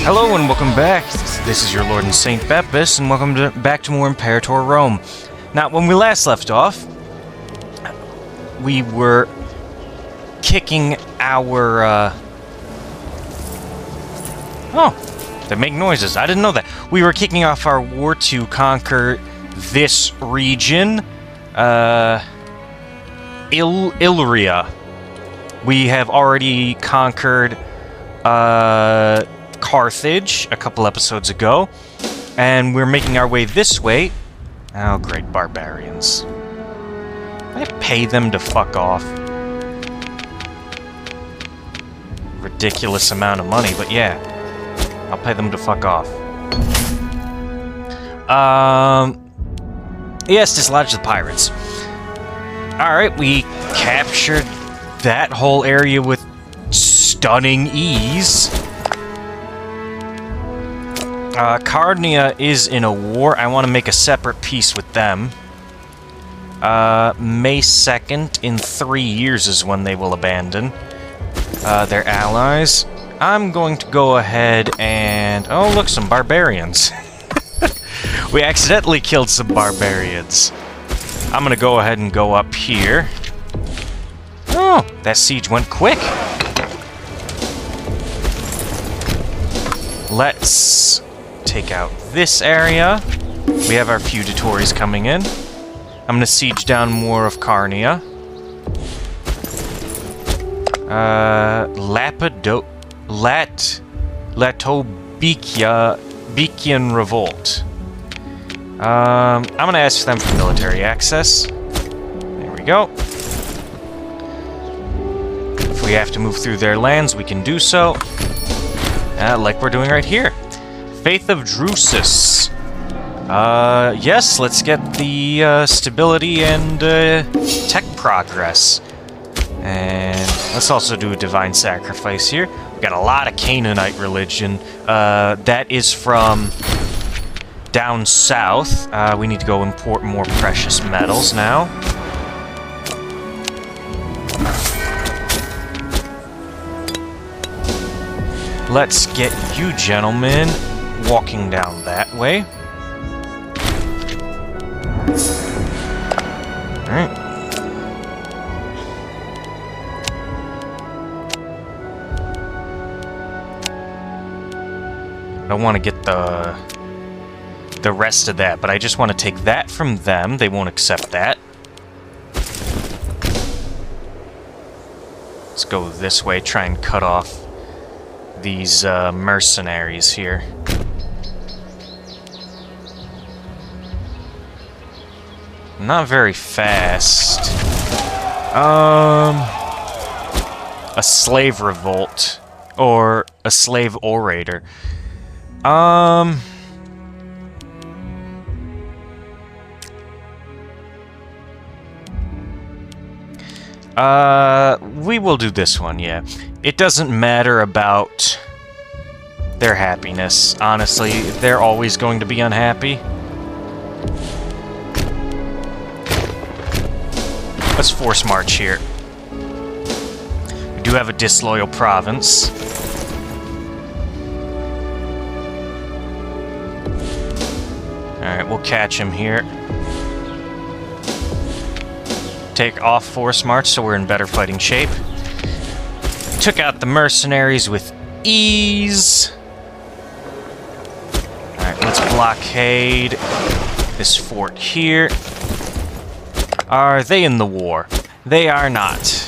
Hello and welcome back. This is your Lord and Saint Bepis, and welcome back to more Imperator Rome. Now, when we last left off, we were kicking our, Oh, they make noises. I didn't know that. We were kicking off our war to conquer this region, Illyria. We have already conquered, Carthage a couple episodes ago, and we're making our way this way. Oh, great barbarians. I pay them to fuck off. Ridiculous amount of money, but yeah. I'll pay them to fuck off. Yes, dislodge the pirates. Alright, we captured that whole area with stunning ease. Carnia is in a war. I want to make a separate peace with them. May 2nd, in 3 years is when they will abandon their allies. I'm going to go ahead and... Oh, look, some barbarians. We accidentally killed some barbarians. I'm going to go ahead and go up here. Oh, that siege went quick. Let's take out this area. We have our feudatories coming in. I'm going to siege down more of Carnia. Latobikian Revolt. I'm going to ask them for military access. There we go. If we have to move through their lands, we can do so. Like we're doing right here. Faith of Drusus. Yes, let's get the stability and tech progress. And let's also do a divine sacrifice here. We've got a lot of Canaanite religion. That is from down south. We need to go import more precious metals now. Let's get you gentlemen walking down that way. Alright. I want to get the rest of that, but I just want to take that from them. They won't accept that. Let's go this way, try and cut off these mercenaries here. Not very fast. A slave revolt. Or a slave orator. We will do this one, yeah. It doesn't matter about their happiness. Honestly, they're always going to be unhappy. Let's force march here. We do have a disloyal province. Alright, we'll catch him here. Take off force march so we're in better fighting shape. Took out the mercenaries with ease. Alright, let's blockade this fort here. Are they in the war? They are not.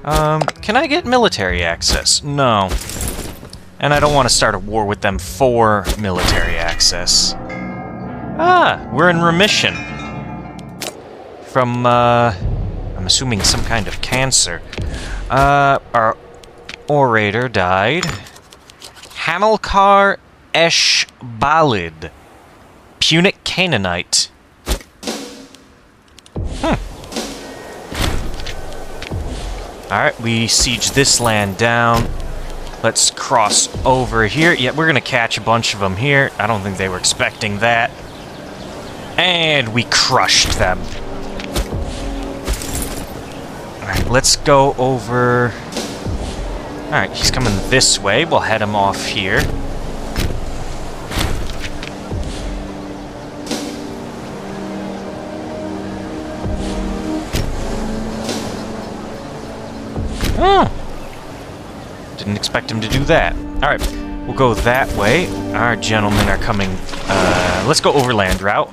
Can I get military access? No. And I don't want to start a war with them for military access. Ah, we're in remission. From, I'm assuming some kind of cancer. Our orator died. Hamilcar Eshbalid. Punic Canaanite. Alright, we siege this land down. Let's cross over here. Yeah, we're gonna catch a bunch of them here. I don't think they were expecting that. And we crushed them. Alright, let's go over Alright, he's coming this way. We'll head him off here. Oh! Didn't expect him to do that. Alright, we'll go that way. Our gentlemen are coming... let's go overland route.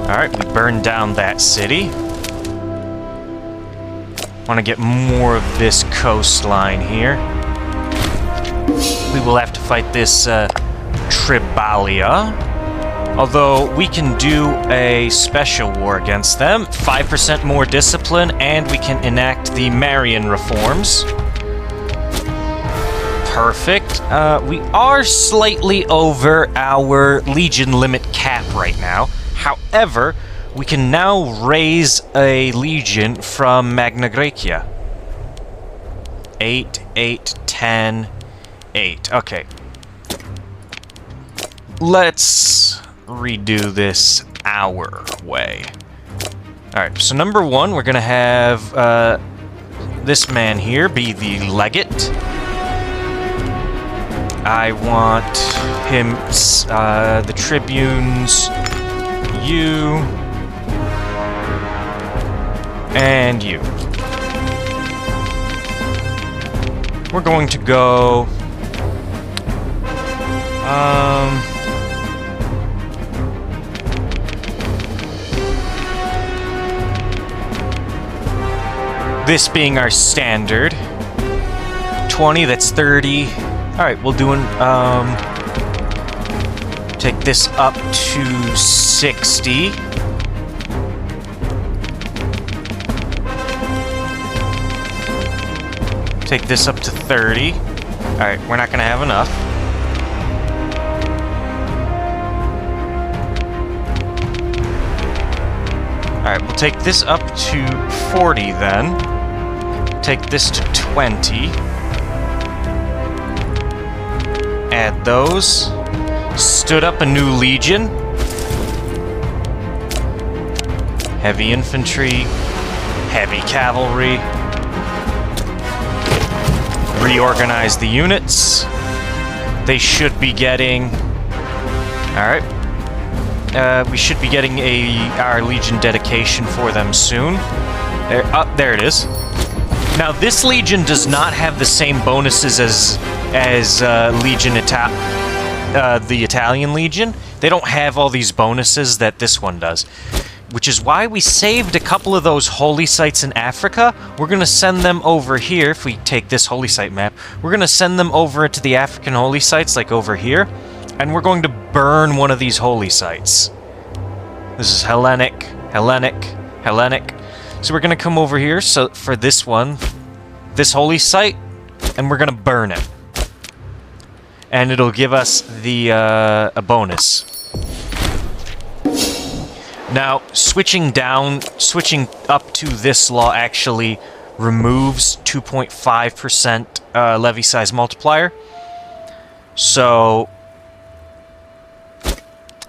Alright, we burned down that city. Want to get more of this coastline here. We will have to fight this Tribalia. Although we can do a special war against them. 5% more discipline, and we can enact the Marian reforms. Perfect. We are slightly over our legion limit cap right now. However, we can now raise a legion from Magna Graecia. 8, 8, 10, 8. Okay. Let's redo this our way. Alright, so number one, we're going to have this man here be the legate. I want him, the tribunes, you, and you. We're going to go... this being our standard. 20, that's 30. Alright, we'll do an, take this up to 60. Take this up to 30. Alright, we're not gonna have enough. Alright, we'll take this up to 40 then. Take this to 20. Add those. Stood up a new legion. Heavy infantry. Heavy cavalry. Reorganize the units. They should be getting... Alright. We should be getting our legion dedication for them soon. There it is. Now, this legion does not have the same bonuses as Legion the Italian Legion. They don't have all these bonuses that this one does, which is why we saved a couple of those holy sites in Africa. We're going to send them over here. If we take this holy site map, we're going to send them over to the African holy sites, like over here, and we're going to burn one of these holy sites. This is Hellenic, Hellenic, Hellenic. So we're going to come over here for this one, this holy site, and we're going to burn it. And it'll give us the a bonus. Now, switching up to this law actually removes 2.5% levy size multiplier. So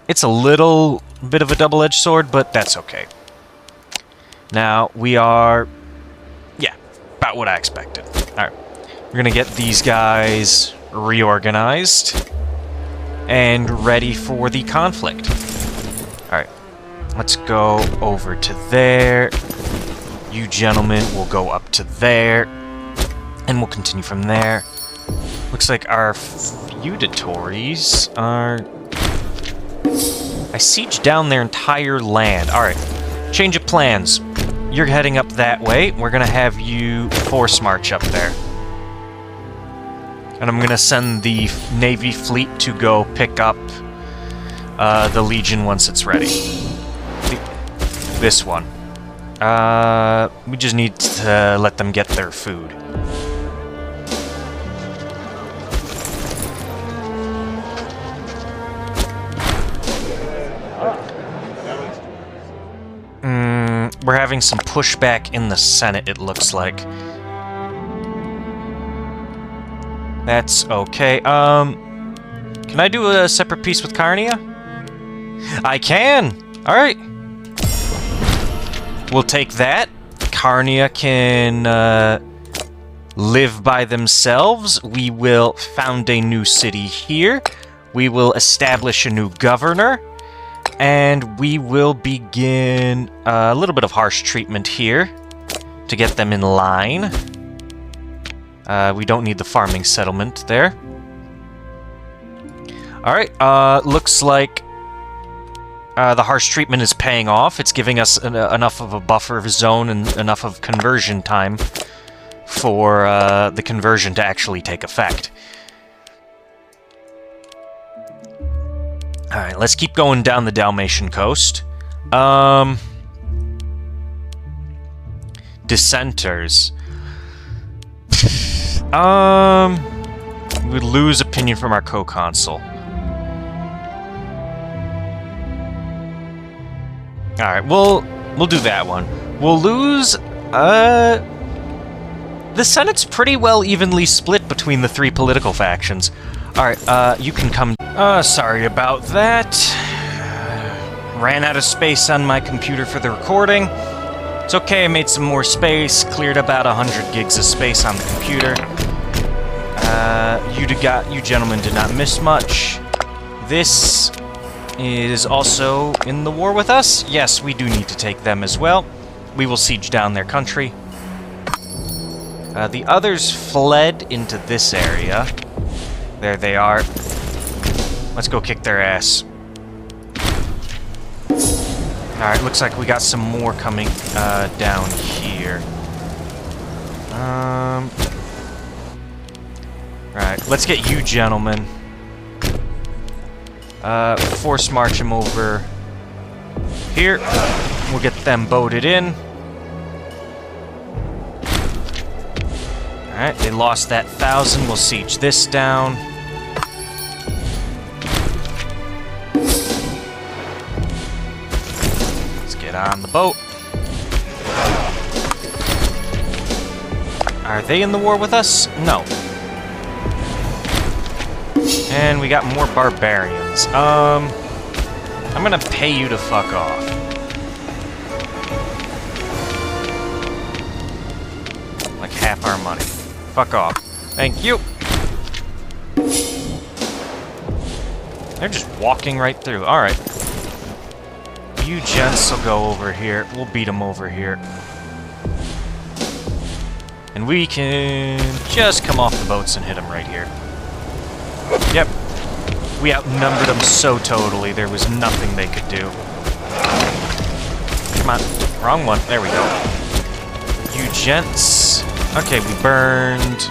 it's a little bit of a double-edged sword, but that's okay. Now, we are... yeah, about what I expected. Alright, we're gonna get these guys reorganized and ready for the conflict. Alright, let's go over to there. You gentlemen will go up to there, and we'll continue from there. Looks like our feudatories are... I siege down their entire land. Alright, change of plans. You're heading up that way. We're gonna have you force march up there. And I'm gonna send the Navy fleet to go pick up the Legion once it's ready. This one. We just need to let them get their food. We're having some pushback in the Senate, it looks like. That's okay. Can Can I do a separate peace with Carnia? I can! Alright. We'll take that. Carnia can live by themselves. We will found a new city here. We will establish a new governor. And we will begin a little bit of harsh treatment here to get them in line. We don't need the farming settlement there. Alright, looks like the harsh treatment is paying off. It's giving us enough of a buffer zone and enough of conversion time for the conversion to actually take effect. Alright, let's keep going down the Dalmatian coast. Dissenters. We lose opinion from our co-consul. Alright, we'll do that one. We'll lose, the Senate's pretty well evenly split between the three political factions. Alright, you can come... sorry about that. Ran out of space on my computer for the recording. It's okay, I made some more space, cleared about 100 gigs of space on the computer. You gentlemen did not miss much. This is also in the war with us. Yes, we do need to take them as well. We will siege down their country. The others fled into this area. There they are. Let's go kick their ass. Alright, looks like we got some more coming down here. Right, let's get you gentlemen. Force march them over here. We'll get them boated in. Alright, they lost that 1,000. We'll siege this down. Let's get on the boat. Are they in the war with us? No. And we got more barbarians. I'm gonna pay you to fuck off. Like half our money. Fuck off. Thank you. They're just walking right through. Alright. You gents will go over here. We'll beat them over here. And we can just come off the boats and hit them right here. Yep. We outnumbered them so totally, there was nothing they could do. Come on. Wrong one. There we go. You gents. Okay, we burned...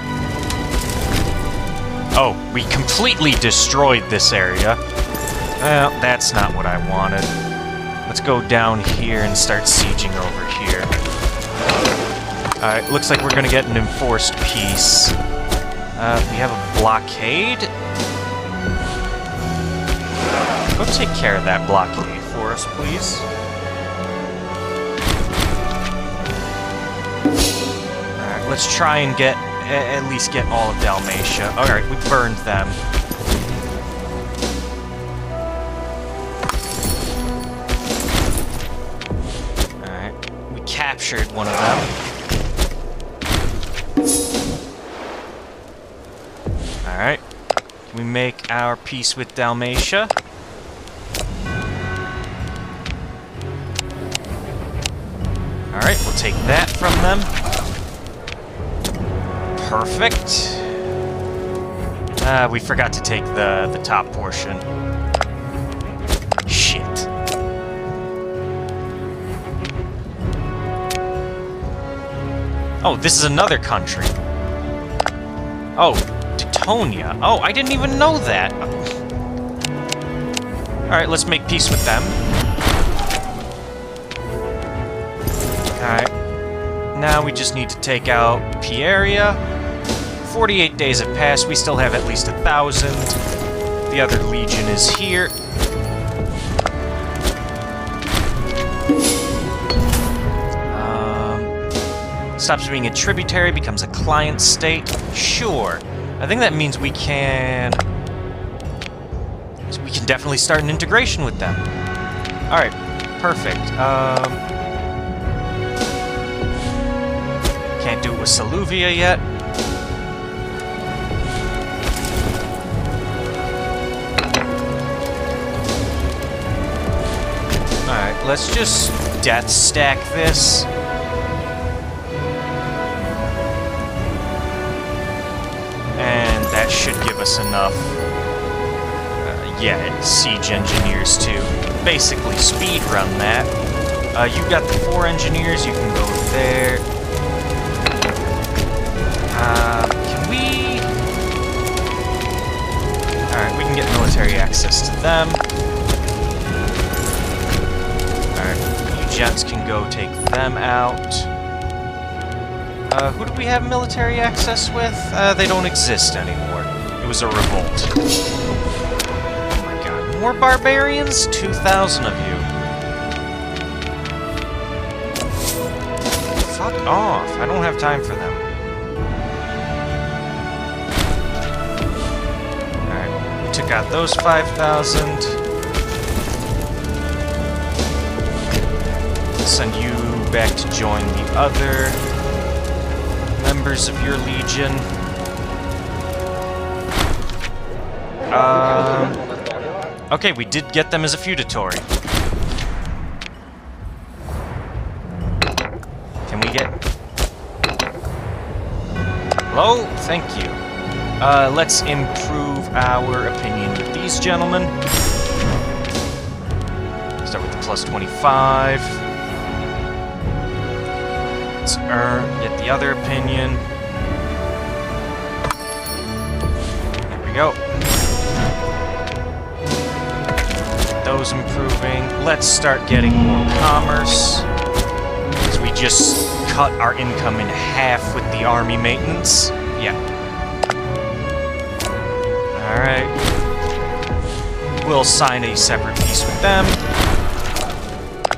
Oh, we completely destroyed this area. Well, that's not what I wanted. Let's go down here and start sieging over here. Alright, looks like we're gonna get an enforced peace. We have a blockade. Go take care of that blockade for us, please. Alright, let's try and get, at least get all of Dalmatia. Alright, we burned them. Alright, we captured one of them. Alright, can we make our peace with Dalmatia? Alright, we'll take that from them. Perfect. We forgot to take the top portion. Shit. Oh, this is another country. Oh, Teutonia. Oh, I didn't even know that. Alright, let's make peace with them. Alright. Now we just need to take out Pieria. 48 days have passed. We still have at least 1,000. The other legion is here. Stops being a tributary, becomes a client state. Sure. I think that means we can... So we can definitely start an integration with them. Alright, perfect. Can't do it with Saluvia yet. Alright, let's just death stack this. And that should give us enough, siege engineers to basically speed run that. You've got the 4 engineers, you can go there. Can we... Alright, we can get military access to them. Alright, you gents can go take them out. Who do we have military access with? They don't exist anymore. It was a revolt. Oh my god. More barbarians? 2,000 of you. Fuck off. I don't have time for them. Alright, we took out those 5,000. Send you back to join the other members of your legion. Okay, we did get them as a feudatory. Can we get... Hello? Thank you. Let's improve our opinion with these gentlemen. Start with the plus 25. Let's get the other opinion. There we go. Those improving. Let's start getting more commerce. Because we just cut our income in half with the army maintenance. Yeah. Alright. We'll sign a separate peace with them.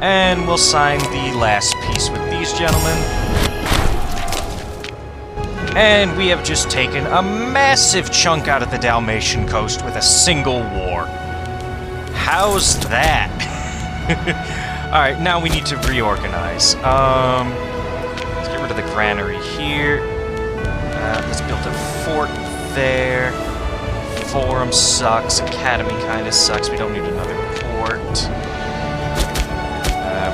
And we'll sign the last peace with these gentlemen. And we have just taken a massive chunk out of the Dalmatian coast with a single war. How's that? Alright, now we need to reorganize. Let's get rid of the granary here. Let's build a fort there. Forum sucks. Academy kind of sucks. We don't need another port.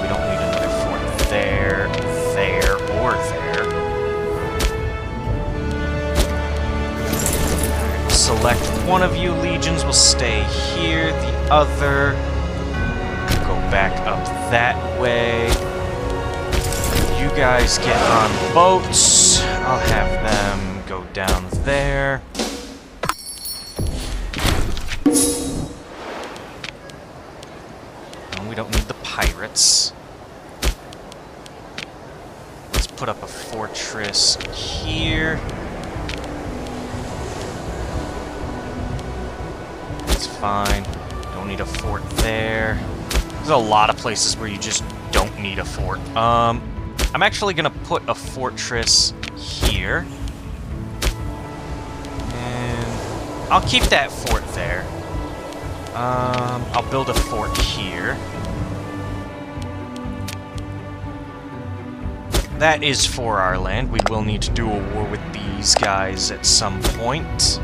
We don't need another fort there, or there. Select one of you legions will stay here, the other go back up that way. You guys get on boats. I'll have them go down there. No, we don't need the pirates. Let's put up a fortress here. Fine. Don't need a fort there. There's a lot of places where you just don't need a fort. I'm actually gonna put a fortress here. And I'll keep that fort there. I'll build a fort here. That is for our land. We will need to do a war with these guys at some point.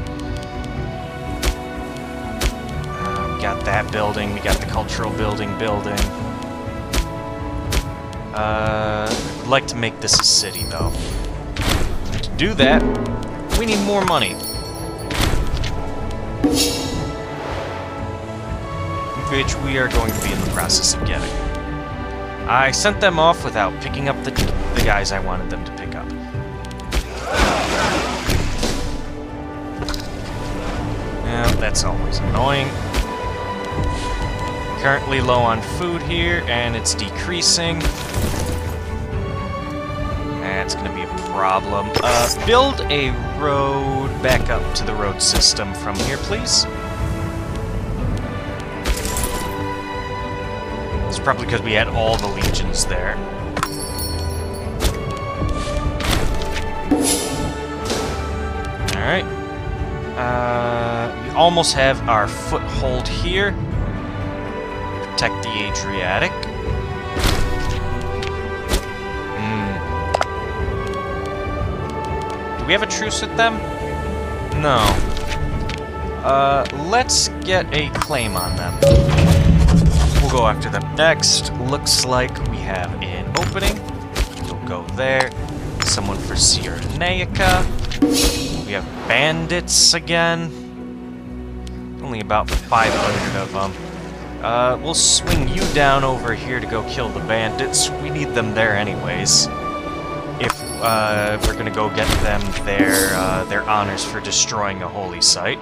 Got that building, we got the cultural building. I'd like to make this a city, though. To do that, we need more money. Which we are going to be in the process of getting. I sent them off without picking up the guys I wanted them to pick up. Yeah, that's always annoying. Currently low on food here, and it's decreasing. That's gonna be a problem. Build a road back up to the road system from here, please. It's probably because we had all the legions there. Alright. We almost have our foothold here. Protect the Adriatic. Do we have a truce with them? No. Let's get a claim on them. We'll go after them next. Looks like we have an opening. We'll go there. Someone for Cyrenaica. We have bandits again. Only about 500 of them. We'll swing you down over here to go kill the bandits. We need them there anyways. If we're gonna go get them their honors for destroying a holy site.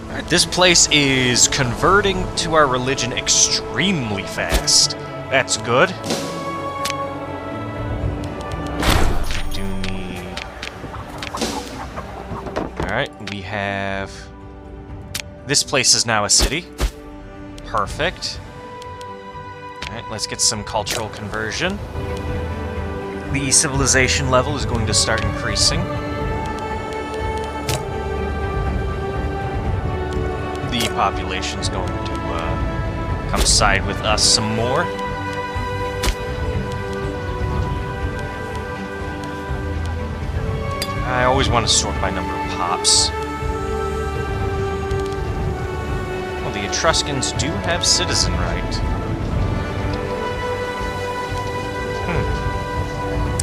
Alright, this place is converting to our religion extremely fast. That's good. Alright, we have... This place is now a city. Perfect. Alright, let's get some cultural conversion. The civilization level is going to start increasing. The population's going to come side with us some more. I always want to sort by number of pops. Well, the Etruscans do have citizen right.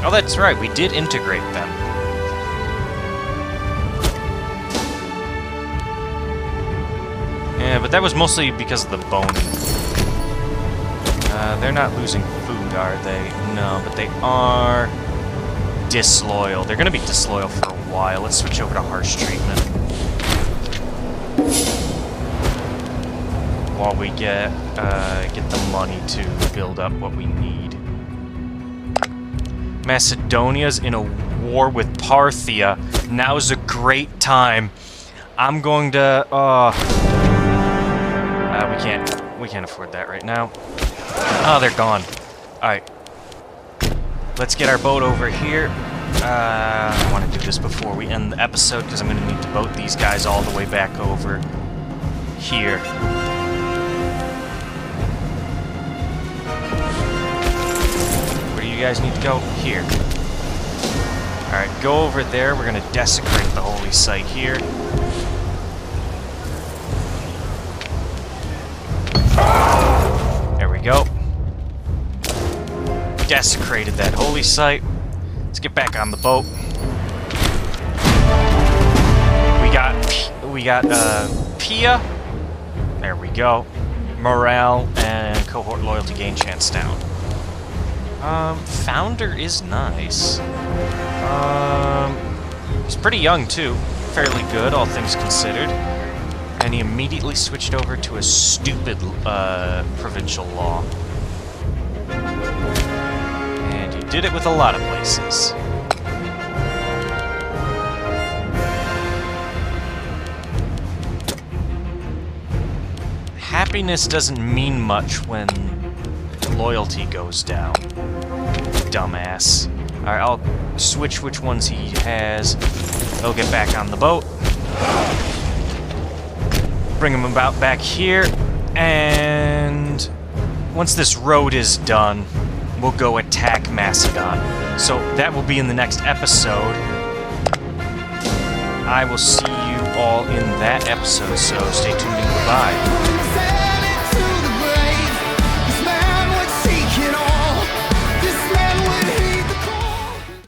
Oh, that's right, we did integrate them. Yeah, but that was mostly because of the boning. They're not losing food, are they? No, but they are... disloyal. They're gonna be disloyal for a while. Let's switch over to harsh treatment. While we get the money to build up what we need. Macedonia's in a war with Parthia. Now's a great time. I'm going to we can't afford that right now. Oh, they're gone. Alright. Let's get our boat over here. I want to do this before we end the episode, because I'm going to need to boat these guys all the way back over here. Where do you guys need to go? Here. Alright, go over there. We're going to desecrate the holy site here. There we go. Desecrated that holy site. Let's get back on the boat. We got Pia. There we go. Morale and cohort loyalty gain chance down. Founder is nice. He's pretty young too. Fairly good, all things considered. And he immediately switched over to a stupid provincial law. Did it with a lot of places. Happiness doesn't mean much when loyalty goes down. Dumbass. Alright, I'll switch which ones he has. They'll get back on the boat. Bring them about back here. And once this road is done, we'll go attack Macedon. So that will be in the next episode. I will see you all in that episode, so stay tuned and goodbye.